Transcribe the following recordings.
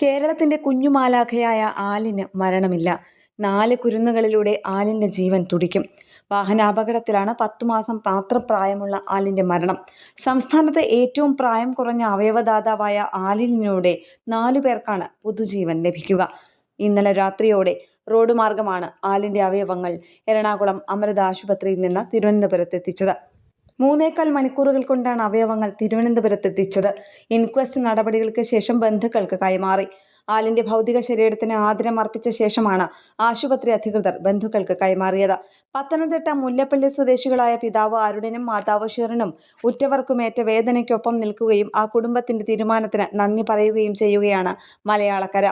കേരളത്തിന്റെ കുഞ്ഞുമാലാഖയായ ആലിന് മരണമില്ല. 4 കുരുന്നുകളിലൂടെ ആലിന്റെ ജീവൻ തുടിക്കും. വാഹനാപകടത്തിലാണ് 10 മാസം മാത്രം പ്രായമുള്ള ആലിന്റെ മരണം. സംസ്ഥാനത്ത് ഏറ്റവും പ്രായം കുറഞ്ഞ അവയവദാതാവായ ആലിനിലൂടെ 4 പേർക്കാണ് പുതുജീവൻ ലഭിക്കുക. ഇന്നലെ രാത്രിയോടെ റോഡ് മാർഗമാണ് ആലിന്റെ അവയവങ്ങൾ എറണാകുളം അമൃത ആശുപത്രിയിൽ നിന്ന് തിരുവനന്തപുരത്തെത്തിച്ചത്. 3.25 മണിക്കൂറുകൾ കൊണ്ടാണ് അവയവങ്ങൾ തിരുവനന്തപുരത്തെത്തിച്ചത്. ഇൻക്വസ്റ്റ് നടപടികൾക്ക് ശേഷം ബന്ധുക്കൾക്ക് കൈമാറി. ആലിന്റെ ഭൗതിക ശരീരത്തിന് ആദരം അർപ്പിച്ച ശേഷമാണ് ആശുപത്രി അധികൃതർ ബന്ധുക്കൾക്ക് കൈമാറിയത്. പത്തനംതിട്ട മുല്ലപ്പള്ളി സ്വദേശികളായ പിതാവ് അരുണിനും മാതാവ് ഷെറിനും ഉറ്റവർക്കുമേറ്റ വേദനയ്ക്കൊപ്പം നിൽക്കുകയും ആ കുടുംബത്തിന്റെ തീരുമാനത്തിന് നന്ദി പറയുകയും ചെയ്യുകയാണ് മലയാളക്കര.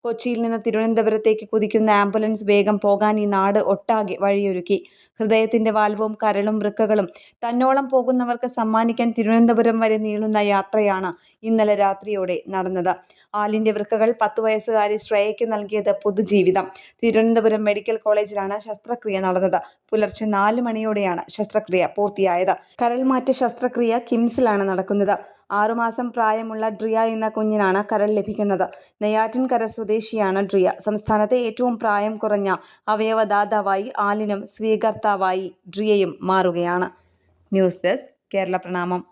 കൊച്ചിയിൽ നിന്ന് തിരുവനന്തപുരത്തേക്ക് കുതിക്കുന്ന ആംബുലൻസ് വേഗം പോകാൻ ഈ നാട് ഒട്ടാകെ വഴിയൊരുക്കി. ഹൃദയത്തിന്റെ വാൽവും കരളും വൃക്കകളും തന്നോളം പോകുന്നവർക്ക് സമ്മാനിക്കാൻ തിരുവനന്തപുരം വരെ നീളുന്ന യാത്രയാണ് ഇന്നലെ രാത്രിയോടെ നടന്നത്. ആലിന്റെ വൃക്കകൾ 10 വയസ്സുകാരി ശ്രേയയ്ക്ക് നൽകിയത് പുതുജീവിതം. തിരുവനന്തപുരം മെഡിക്കൽ കോളേജിലാണ് ശസ്ത്രക്രിയ നടന്നത്. പുലർച്ചെ 4 മണിയോടെയാണ് ശസ്ത്രക്രിയ പൂർത്തിയായത്. കരൾമാറ്റ ശസ്ത്രക്രിയ കിംസിലാണ് നടക്കുന്നത്. 6 മാസം പ്രായമുള്ള ഡ്രിയ എന്ന കുഞ്ഞിനാണ് കരൾ ലഭിക്കുന്നത്. നെയ്യാറ്റിൻകര സ്വദേശിയാണ് ഡ്രിയ. സംസ്ഥാനത്തെ ഏറ്റവും പ്രായം കുറഞ്ഞ അവയവദാതാവായി ആലിനും സ്വീകർത്താവായി ഡ്രിയയും മാറുകയാണ്. ന്യൂസ് ഡെസ്ക് കേരള പ്രണാമം.